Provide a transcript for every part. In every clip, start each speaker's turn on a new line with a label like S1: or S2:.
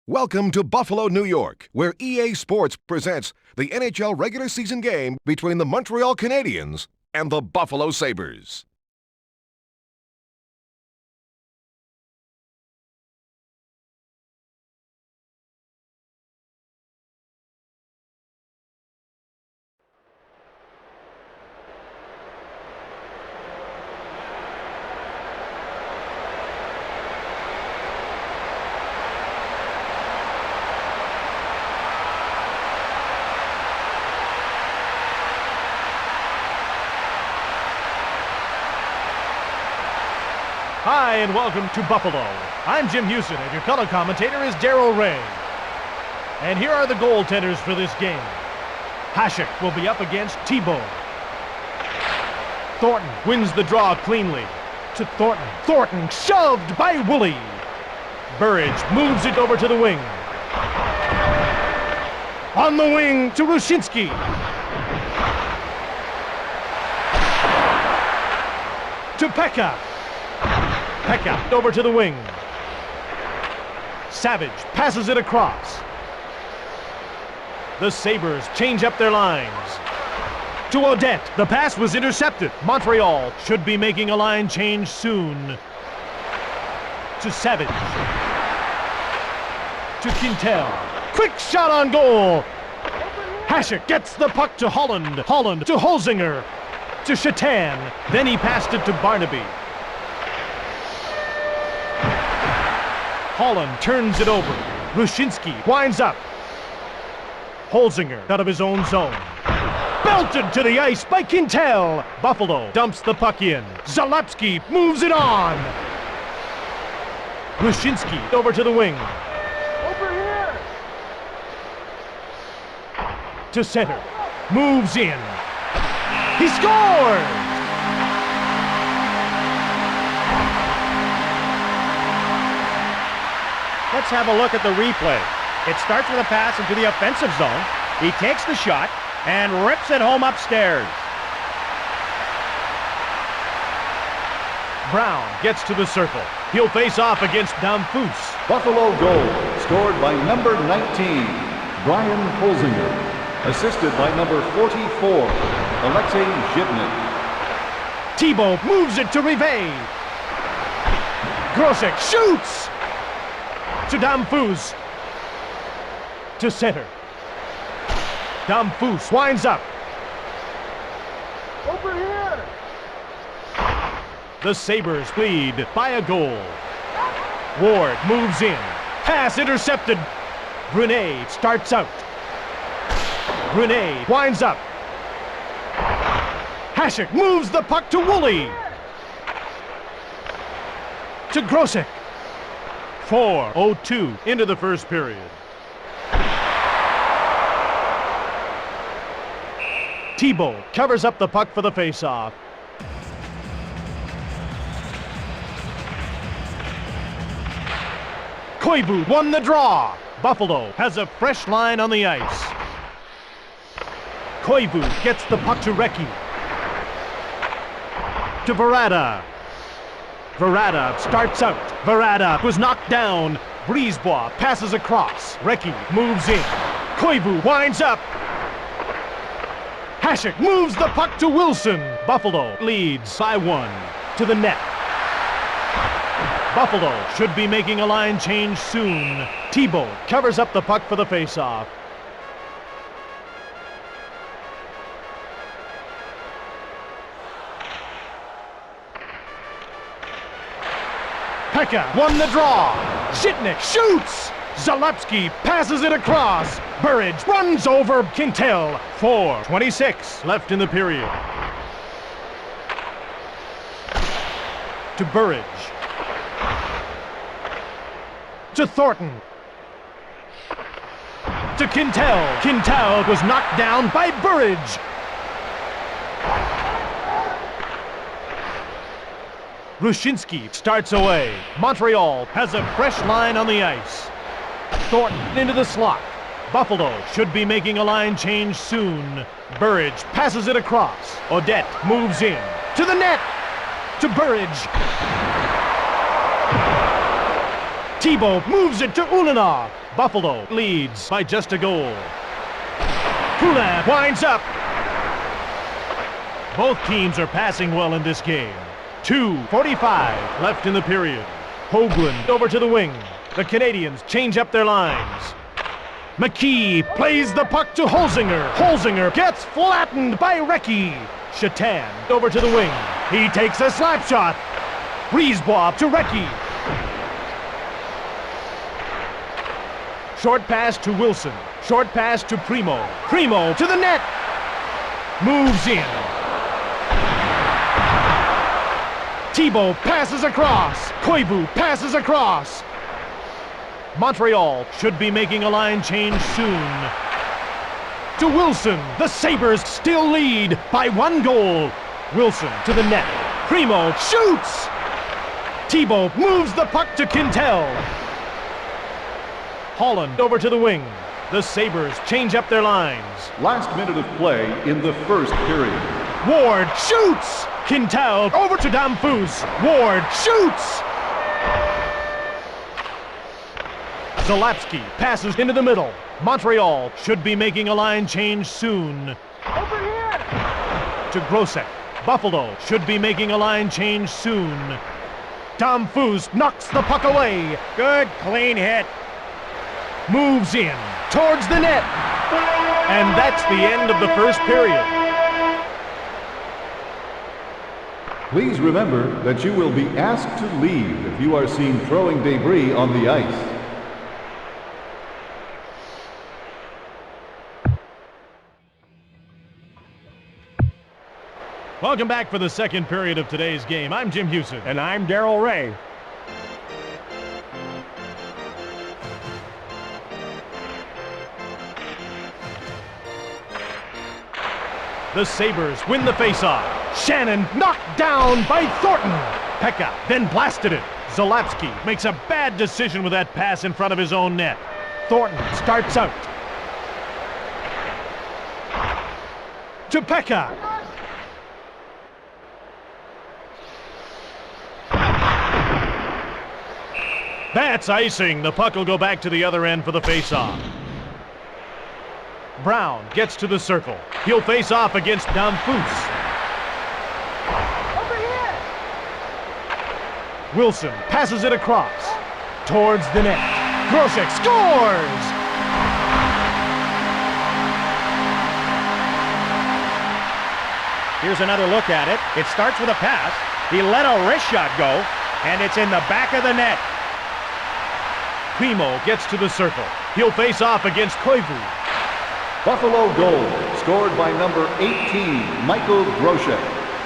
S1: Welcome to Buffalo, New York, where EA Sports presents the NHL regular season game between the Montreal Canadiens and the Buffalo Sabres.
S2: Hi, and welcome to Buffalo. I'm Jim Houston, and your color commentator is Darryl Ray. And here are the goaltenders for this game. Hasek will be up against Thibault. Thornton wins the draw cleanly to Thornton. Thornton shoved by Woolley. Burridge moves it over to the wing. On the wing to Rushinsky. To Pekka. Pekka over to the wing. Savage passes it across. The Sabres change up their lines. To Odette. The pass was intercepted. Montreal should be making a line change soon. To Savage. To Quintel. Quick shot on goal. Hasek gets the puck to Holland. Holland to Holzinger. To Chatan. Then he passed it to Barnaby. Holland turns it over. Rushinsky winds up. Holzinger out of his own zone. Belted to the ice by Quintel. Buffalo dumps the puck in. Zalewski moves it on. Rushinsky over to the wing. Over here. To center. Moves in. He scores! Let's have a look at the replay. It starts with a pass into the offensive zone. He takes the shot and rips it home upstairs. Brown gets to the circle. He'll face off against Damphousse.
S3: Buffalo goal scored by number 19, Brian Holzinger. Assisted by number 44, Alexei Zhibnik.
S2: Thibault moves it to Rivet. Grosek shoots! To Damphousse. To center. Damphousse winds up. Over here. The Sabres lead by a goal. Ward moves in. Pass intercepted. Brunet starts out. Brunet winds up. Hasek moves the puck to Woolley. To Grosek. 4:02 into the first period. Thibault covers up the puck for the faceoff. Koivu won the draw. Buffalo has a fresh line on the ice. Koivu gets the puck to Recchi. To Verada. Verada starts out. Verada was knocked down. Brisebois passes across. Recchi moves in. Koivu winds up. Hasek moves the puck to Wilson. Buffalo leads by 1 to the net. Buffalo should be making a line change soon. Thibault covers up the puck for the faceoff. Pekka won the draw. Zhibnik shoots. Zalewski passes it across. Burridge runs over Quintel. 4:26 left in the period. To Burridge. To Thornton. puck to Quintel. Quintel was knocked down by Burridge. Rushinsky starts away. Montreal has a fresh line on the ice. Thornton into the slot. Buffalo should be making a line change soon. Burridge passes it across. Odette moves in. To the net. To Burridge. Thibault moves it to Ulanov. Buffalo leads by just a goal. Poulin winds up. Both teams are passing well in this game. 2:45 left in the period. Hoagland over to the wing. The Canadians change up their lines. McKee plays the puck to Holzinger. Holzinger gets flattened by Recchi. Chatan over to the wing. He takes a slap shot. Brisebois to Recchi. Short pass to Wilson. Short pass to Primo. Primo to the net. Moves in. Thibault passes across. Koivu passes across. Montreal should be making a line change soon. To Wilson. The Sabres still lead by 1 goal. Wilson to the net. Primo shoots. Thibault moves the puck to Quintel. Holland over to the wing. The Sabres change up their lines.
S3: Last minute of play in the first period.
S2: Ward shoots! Quintel over to Damphus. Ward shoots! Zalapsky passes into the middle. Montreal should be making a line change soon. Over here! To Grosek. Buffalo should be making a line change soon. Damphus knocks the puck away. Good clean hit. Moves in towards the net. And that's the end of the first period.
S3: Please remember that you will be asked to leave if you are seen throwing debris on the ice.
S2: Welcome back for the second period of today's game. I'm Jim Hewson.
S4: And I'm Darryl Ray.
S2: The Sabres win the faceoff. Shannon knocked down by Thornton. Pekka then blasted it. Zalapsky makes a bad decision with that pass in front of his own net. Thornton starts out. To Pekka. That's icing. The puck will go back to the other end for the faceoff. Brown gets to the circle. He'll face off against Damphus. Over here! Wilson passes it across. Towards the net. Grosek scores!
S4: Here's another look at it. It starts with a pass. He let a wrist shot go, and it's in the back of the net.
S2: Primo gets to the circle. He'll face off against Koivu.
S3: Buffalo goal, scored by number 18, Michael Grosek,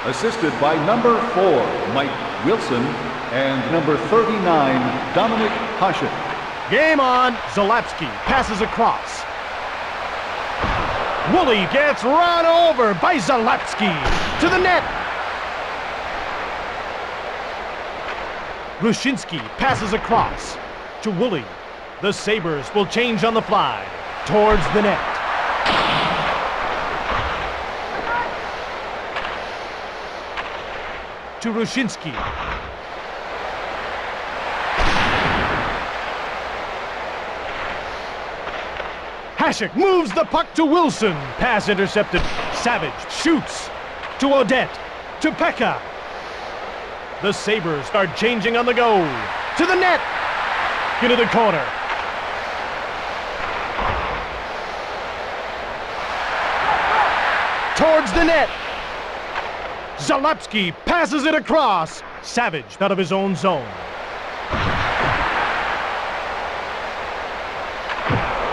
S3: assisted by number 4, Mike Wilson, and number 39, Dominic Hasek.
S2: Game on. Zalapsky passes across. Woolley gets run over by Zalapsky. To the net. Rushinsky passes across. To Woolley. The Sabres will change on the fly. Towards the net. To Rushinsky. Hasek moves the puck to Wilson. Pass intercepted. Savage shoots. To Odette. To Pekka. The Sabres are changing on the go. To the net. Into the corner. Towards the net. Zalapsky passes it across. Savage out of his own zone.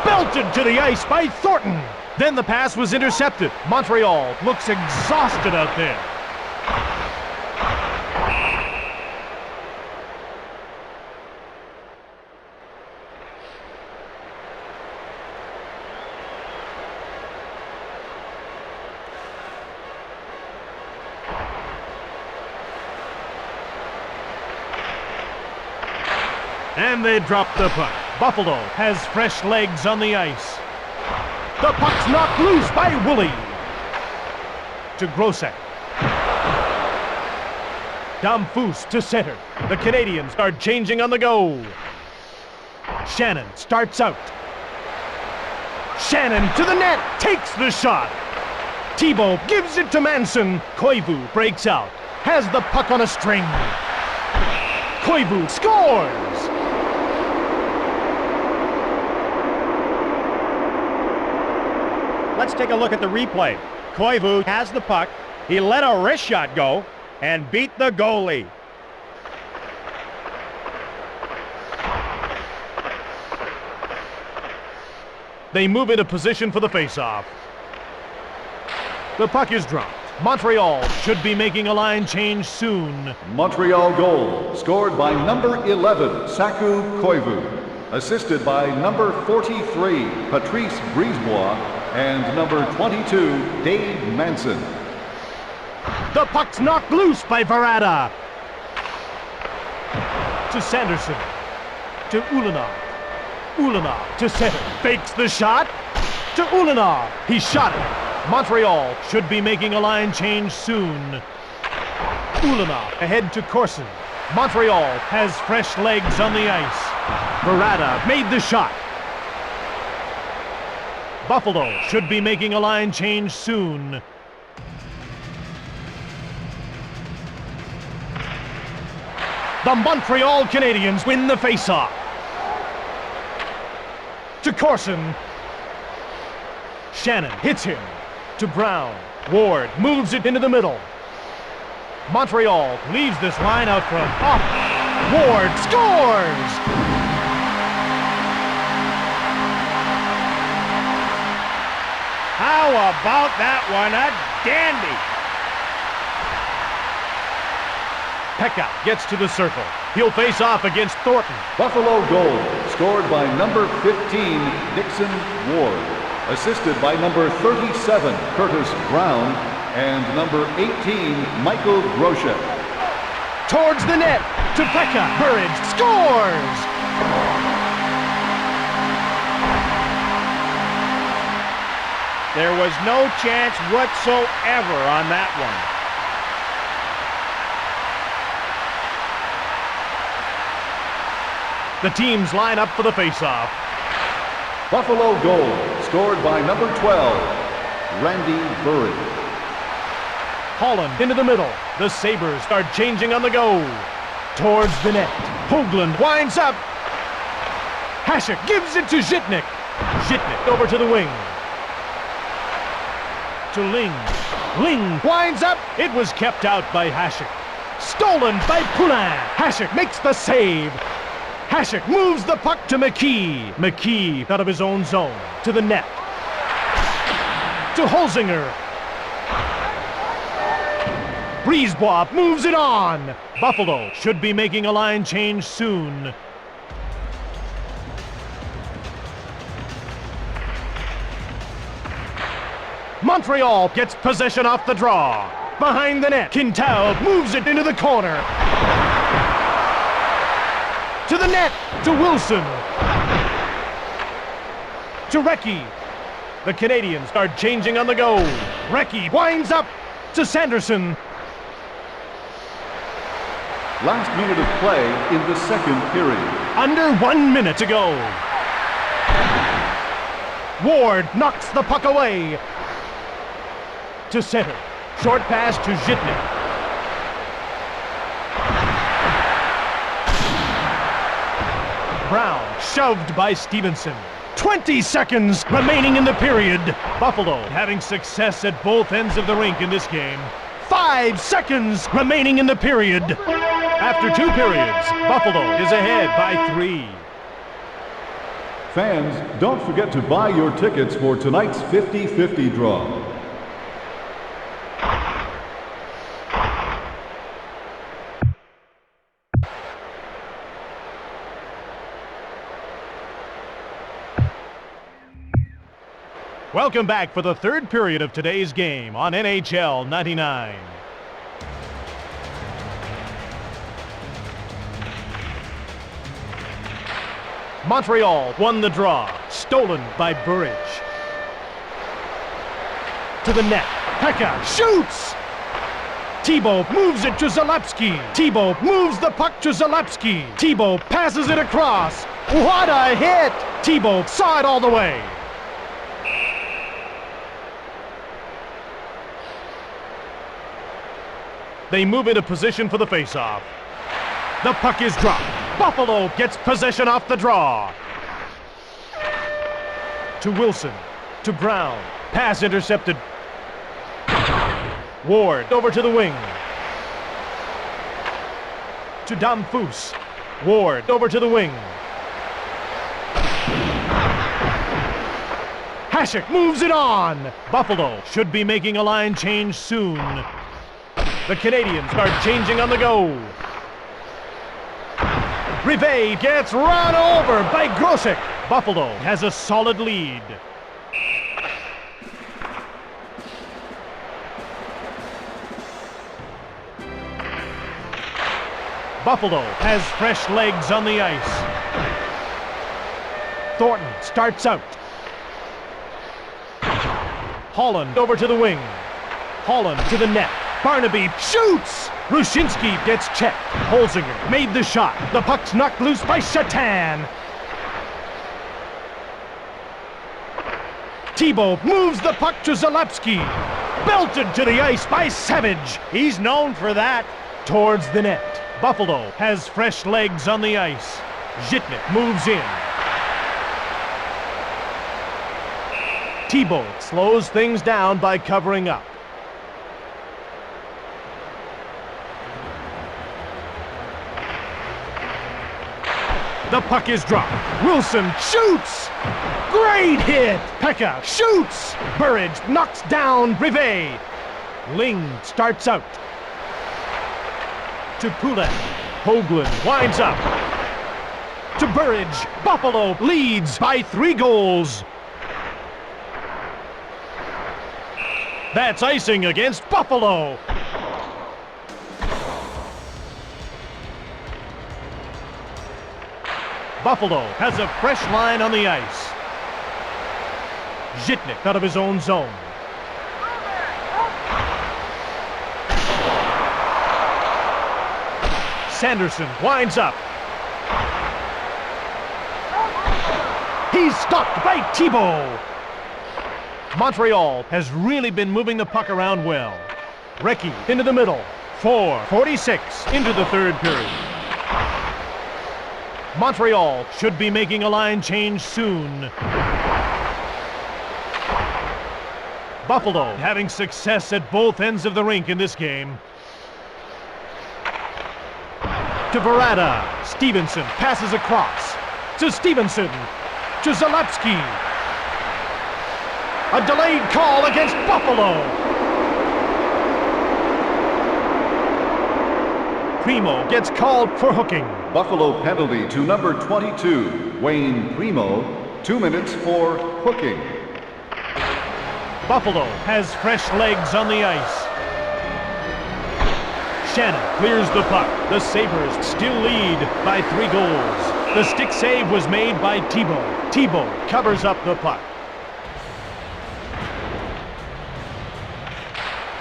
S2: Belted to the ice by Thornton. Then the pass was intercepted. Montreal looks exhausted out there. And they drop the puck. Buffalo has fresh legs on the ice. The puck's knocked loose by Woolley. To Grosek. Damphus to center. The Canadians are changing on the go. Shannon starts out. Shannon to the net, takes the shot. Thibault gives it to Manson. Koivu breaks out, has the puck on a string. Koivu scores!
S4: Let's take a look at the replay. Koivu has the puck. He let a wrist shot go and beat the goalie.
S2: They move into position for the faceoff. The puck is dropped. Montreal should be making a line change soon.
S3: Montreal goal, scored by number 11, Saku Koivu. Assisted by number 43, Patrice Brisebois, and number 22, Dave Manson.
S2: The puck's knocked loose by Verada. To Sanderson. To Ulanov. Ulanov to center. Fakes the shot. To Ulanov. He shot it. Montreal should be making a line change soon. Ulanov ahead to Corson. Montreal has fresh legs on the ice. Verada made the shot. Buffalo should be making a line change soon. The Montreal Canadiens win the faceoff. To Corson. Shannon hits him. To Brown. Ward moves it into the middle. Montreal leaves this line out front. Off. Ward scores!
S4: How about that one? A dandy.
S2: Pekka gets to the circle. He'll face off against Thornton.
S3: Buffalo goal, scored by number 15, Dixon Ward. Assisted by number 37, Curtis Brown, and number 18, Michael Groshet.
S2: Towards the net. To Pekka. Burridge scores!
S4: There was no chance whatsoever on that one.
S2: The teams line up for the faceoff.
S3: Buffalo goal, scored by number 12, Randy Burridge.
S2: Holland into the middle. The Sabres are changing on the go. Towards the net. Hoagland winds up. Hasek gives it to Zhitnik. Zhitnik over to the wing. To Ling. Ling winds up. It was kept out by Hasek. Stolen by Poulin. Hasek makes the save. Hasek moves the puck to McKee. McKee out of his own zone. To the net. To Holzinger. Brisebois moves it on. Buffalo should be making a line change soon. Montreal gets possession off the draw. Behind the net, Quintal moves it into the corner. To the net, to Wilson. To Recchi. The Canadians are changing on the go. Recchi winds up to Sanderson.
S3: Last minute of play in the second period.
S2: Under 1 minute to go. Ward knocks the puck away. To center. Short pass to Zhitnik. Brown shoved by Stevenson. 20 seconds remaining in the period. Buffalo having success at both ends of the rink in this game. 5 seconds remaining in the period. After 2 periods, Buffalo is ahead by 3.
S3: Fans, don't forget to buy your tickets for tonight's 50-50 draw.
S2: Welcome back for the third period of today's game on NHL 99. Montreal won the draw. Stolen by Burridge. To the net. Pekka shoots! Thibault moves it to Zalewski. Thibault moves the puck to Zalewski. Thibault passes it across. What a hit! Thibault saw it all the way. They move into position for the faceoff. The puck is dropped. Buffalo gets possession off the draw. To Wilson. To Brown. Pass intercepted. Ward over to the wing. To Damphus. Ward over to the wing. Hasek moves it on. Buffalo should be making a line change soon. The Canadians are changing on the go. Rivet gets run over by Grosek. Buffalo has a solid lead. Buffalo has fresh legs on the ice. Thornton starts out. Holland over to the wing. Holland to the net. Barnaby shoots! Rushinsky gets checked. Holzinger made the shot. The puck's knocked loose by Shatan. Thibault moves the puck to Zalewski. Belted to the ice by Savage.
S4: He's known for that.
S2: Towards the net. Buffalo has fresh legs on the ice. Zhitnik moves in. Thibault slows things down by covering up. The puck is dropped. Wilson shoots! Great hit! Pekka shoots! Burridge knocks down Rivet. Ling starts out. To Poulet. Hoagland winds up. To Burridge. Buffalo leads by 3 goals. That's icing against Buffalo. Buffalo has a fresh line on the ice. Zhitnik out of his own zone. Sanderson winds up. He's stopped by Thibault. Montreal has really been moving the puck around well. Recchi into the middle. 4:46 into the third period. Montreal should be making a line change soon. Buffalo having success at both ends of the rink in this game. To Verada. Stevenson passes across. To Stevenson. To Zalewski. A delayed call against Buffalo. Primo gets called for hooking.
S3: Buffalo penalty to number 22, Wayne Primo, 2 minutes for hooking.
S2: Buffalo has fresh legs on the ice. Shannon clears the puck. The Sabres still lead by 3 goals. The stick save was made by Thibault. Thibault covers up the puck.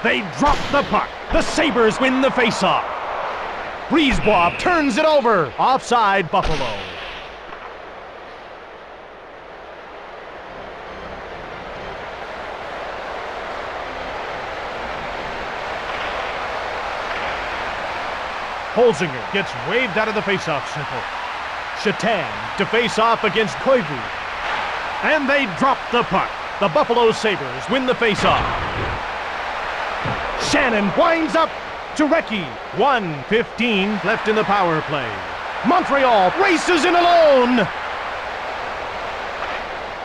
S2: They drop the puck. The Sabres win the faceoff. Brisebois turns it over. Offside, Buffalo. Holzinger gets waved out of the faceoff circle. Shatan to face off against Koivu. And they drop the puck. The Buffalo Sabres win the faceoff. Shannon winds up to Recchi. 1:15 left in the power play. Montreal races in alone.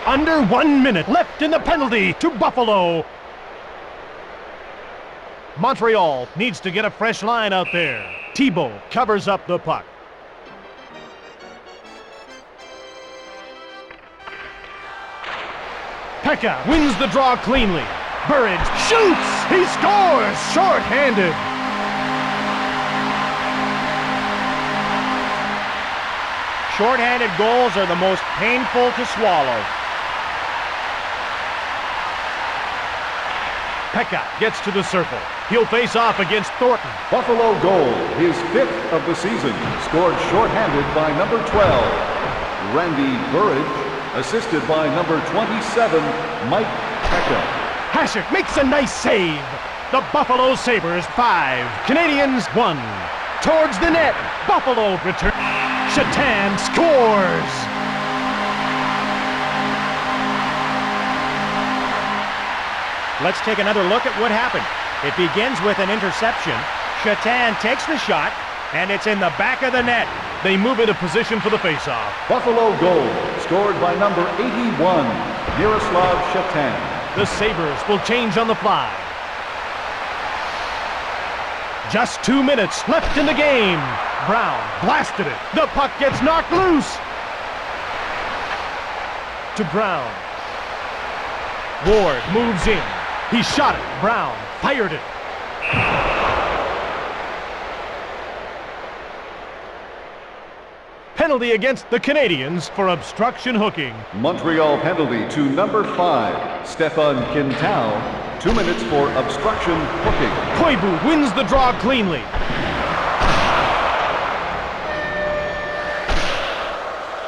S2: Under 1 minute left in the penalty to Buffalo. Montreal needs to get a fresh line out there. Thibault covers up the puck. Pekka wins the draw cleanly. Burridge shoots! He scores!
S4: Short-handed goals are the most painful to swallow.
S2: Pekka gets to the circle. He'll face off against Thornton.
S3: Buffalo goal, his 5th of the season, scored shorthanded by number 12, Randy Burridge, assisted by number 27, Mike Pekka.
S2: Hasek makes a nice save. The Buffalo Sabres 5, Canadians 1. Towards the net, Buffalo returns. Shatan scores.
S4: Let's take another look at what happened. It begins with an interception. Shatan takes the shot, and it's in the back of the net.
S2: They move into position for the faceoff.
S3: Buffalo goal, scored by number 81, Miroslav Shatan.
S2: The Sabres will change on the fly. Just 2 minutes left in the game. Brown blasted it. The puck gets knocked loose. To Brown. Ward moves in. He shot it. Brown fired it. Penalty against the Canadians for obstruction hooking.
S3: Montreal penalty to number 5, Stefan Quintal. 2 minutes for obstruction hooking.
S2: Koivu wins the draw cleanly.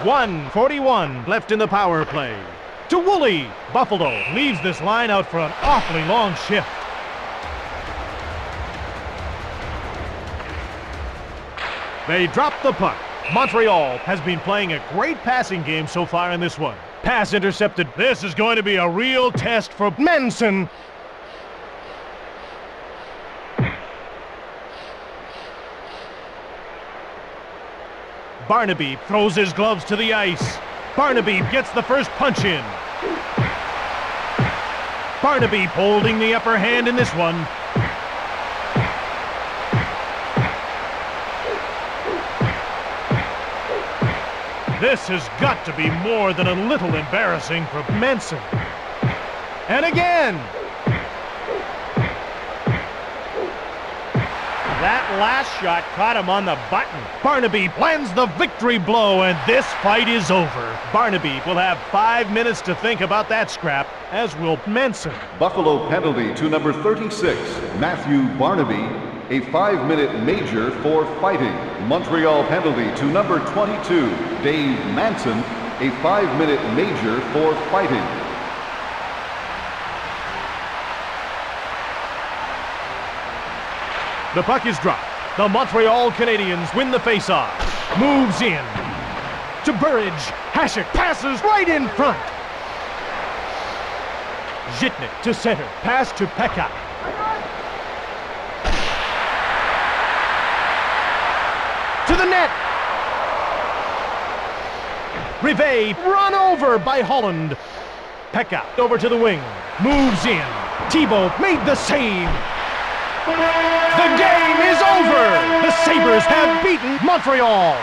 S2: .41 left in the power play. To Woolley. Buffalo leaves this line out for an awfully long shift. They drop the puck. Montreal has been playing a great passing game so far in this one. Pass intercepted. This is going to be a real test for Manson. Barnaby throws his gloves to the ice. Barnaby gets the first punch in. Barnaby holding the upper hand in this one. This has got to be more than a little embarrassing for Manson. And again!
S4: That last shot caught him on the button.
S2: Barnaby lands the victory blow, and this fight is over. Barnaby will have 5 minutes to think about that scrap, as will Manson.
S3: Buffalo penalty to number 36, Matthew Barnaby. A 5-minute major for fighting. Montreal penalty to number 22, Dave Manson. A 5-minute major for fighting.
S2: The puck is dropped. The Montreal Canadiens win the faceoff. Moves in. To Burridge. Hasek passes right in front. Zhitnik to center. Pass to Pekka. To the net. Rivet run over by Holland. Pekka over to the wing. Moves in. Thibault made the save. The game is over! The Sabres have beaten Montreal!